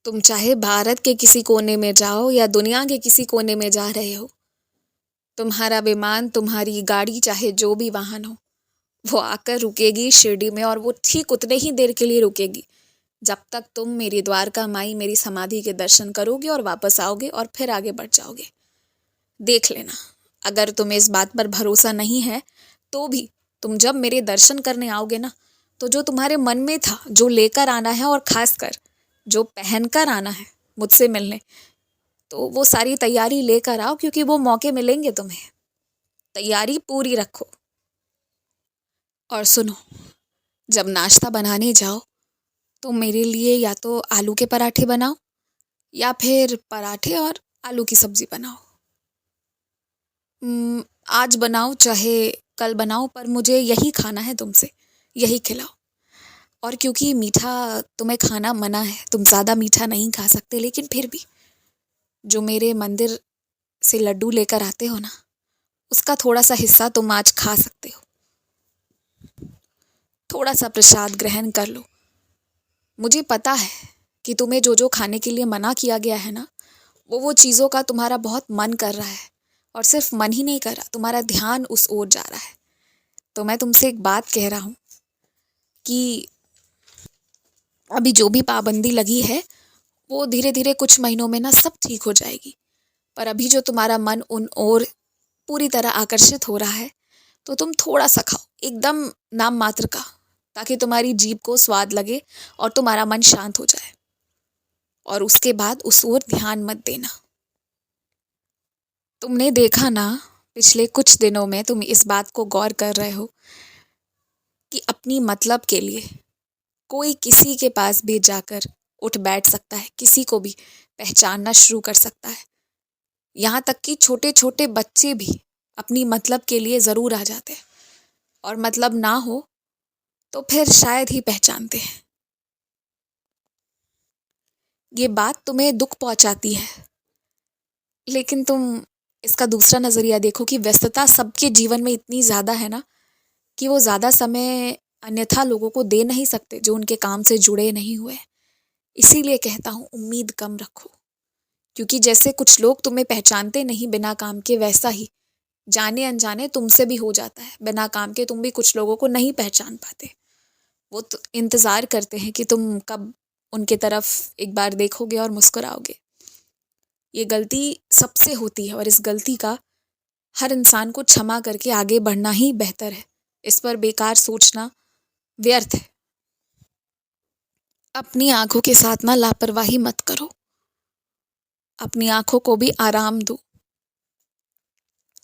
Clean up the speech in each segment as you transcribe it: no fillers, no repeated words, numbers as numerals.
तुम चाहे भारत के किसी कोने में जाओ या दुनिया के किसी कोने में जा रहे हो, तुम्हारा विमान, तुम्हारी गाड़ी, चाहे जो भी वाहन हो, वो आकर रुकेगी शिरडी में, और वो ठीक उतने ही देर के लिए रुकेगी जब तक तुम मेरी द्वारका माई, मेरी समाधि के दर्शन करोगे और वापस आओगे और फिर आगे बढ़ जाओगे। देख लेना, अगर तुम्हें इस बात पर भरोसा नहीं है तो भी तुम जब मेरे दर्शन करने आओगे ना, तो जो तुम्हारे मन में था, जो लेकर आना है और खासकर जो पहन कर आना है मुझसे मिलने, तो वो सारी तैयारी लेकर आओ, क्योंकि वो मौके मिलेंगे तुम्हें। तैयारी पूरी रखो। और सुनो, जब नाश्ता बनाने जाओ तो मेरे लिए या तो आलू के पराठे बनाओ या फिर पराठे और आलू की सब्जी बनाओ। आज बनाओ चाहे कल बनाओ, पर मुझे यही खाना है तुमसे, यही खिलाओ। और क्योंकि मीठा तुम्हें खाना मना है, तुम ज़्यादा मीठा नहीं खा सकते, लेकिन फिर भी जो मेरे मंदिर से लड्डू लेकर आते हो ना, उसका थोड़ा सा हिस्सा तुम आज खा सकते हो। थोड़ा सा प्रसाद ग्रहण कर लो। मुझे पता है कि तुम्हें जो जो खाने के लिए मना किया गया है ना, वो चीज़ों का तुम्हारा बहुत मन कर रहा है, और सिर्फ मन ही नहीं कर रहा, तुम्हारा ध्यान उस ओर जा रहा है। तो मैं तुमसे एक बात कह रहा हूँ कि अभी जो भी पाबंदी लगी है, वो धीरे धीरे कुछ महीनों में ना सब ठीक हो जाएगी। पर अभी जो तुम्हारा मन उन ओर पूरी तरह आकर्षित हो रहा है, तो तुम थोड़ा सा खाओ, एकदम नाम मात्र का, ताकि तुम्हारी जीभ को स्वाद लगे और तुम्हारा मन शांत हो जाए। और उसके बाद उस ओर ध्यान मत देना। तुमने देखा ना, पिछले कुछ दिनों में तुम इस बात को गौर कर रहे हो कि अपनी मतलब के लिए कोई किसी के पास भी जाकर उठ बैठ सकता है, किसी को भी पहचानना शुरू कर सकता है। यहाँ तक कि छोटे छोटे बच्चे भी अपनी मतलब के लिए ज़रूर आ जाते हैं, और मतलब ना हो तो फिर शायद ही पहचानते हैं। ये बात तुम्हें दुख पहुंचाती है, लेकिन तुम इसका दूसरा नज़रिया देखो कि व्यस्तता सबके जीवन में इतनी ज़्यादा है ना, कि वो ज़्यादा समय अन्यथा लोगों को दे नहीं सकते जो उनके काम से जुड़े नहीं हुए। इसीलिए कहता हूँ, उम्मीद कम रखो, क्योंकि जैसे कुछ लोग तुम्हें पहचानते नहीं बिना काम के, वैसा ही जाने अनजाने तुमसे भी हो जाता है। बिना काम के तुम भी कुछ लोगों को नहीं पहचान पाते। वो तो इंतज़ार करते हैं कि तुम कब उनके तरफ एक बार देखोगे और मुस्कुराओगे। ये गलती सबसे होती है, और इस गलती का हर इंसान को क्षमा करके आगे बढ़ना ही बेहतर है। इस पर बेकार सोचना व्यर्थ है। अपनी आंखों के साथ ना लापरवाही मत करो। अपनी आंखों को भी आराम दो।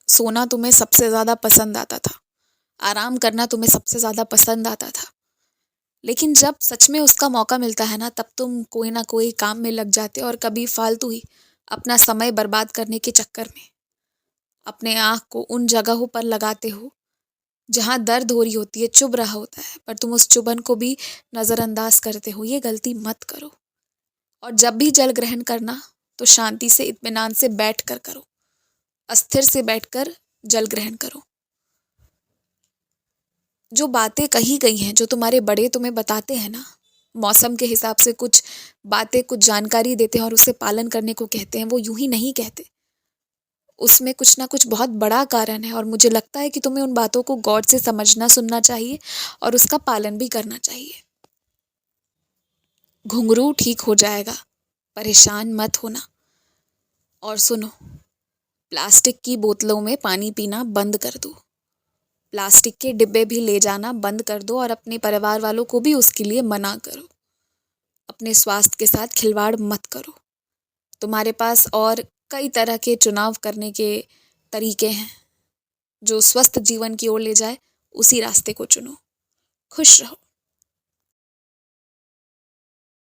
सोना तुम्हें सबसे ज़्यादा पसंद आता था, आराम करना तुम्हें सबसे ज़्यादा पसंद आता था, लेकिन जब सच में उसका मौका मिलता है ना, तब तुम कोई ना कोई काम में लग जाते हो, और कभी फालतू ही अपना समय बर्बाद करने के चक्कर में अपने आँख को उन जगहों पर लगाते हो जहाँ दर्द हो रही होती है, चुभ रहा होता है, पर तुम उस चुभन को भी नज़रअंदाज करते हो। ये गलती मत करो। और जब भी जल ग्रहण करना, तो शांति से, इत्मीनान से बैठ कर करो, अस्थिर से बैठकर जल ग्रहण करो। जो बातें कही गई हैं, जो तुम्हारे बड़े तुम्हें बताते हैं ना, मौसम के हिसाब से कुछ बातें, कुछ जानकारी देते हैं और उसे पालन करने को कहते हैं, वो यूं ही नहीं कहते। उसमें कुछ ना कुछ बहुत बड़ा कारण है, और मुझे लगता है कि तुम्हें उन बातों को गौर से समझना, सुनना चाहिए और उसका पालन भी करना चाहिए। घुंघरू ठीक हो जाएगा, परेशान मत होना। और सुनो, प्लास्टिक की बोतलों में पानी पीना बंद कर दो। प्लास्टिक के डिब्बे भी ले जाना बंद कर दो, और अपने परिवार वालों को भी उसके लिए मना करो। अपने स्वास्थ्य के साथ खिलवाड़ मत करो। तुम्हारे पास और कई तरह के चुनाव करने के तरीके हैं। जो स्वस्थ जीवन की ओर ले जाए, उसी रास्ते को चुनो। खुश रहो।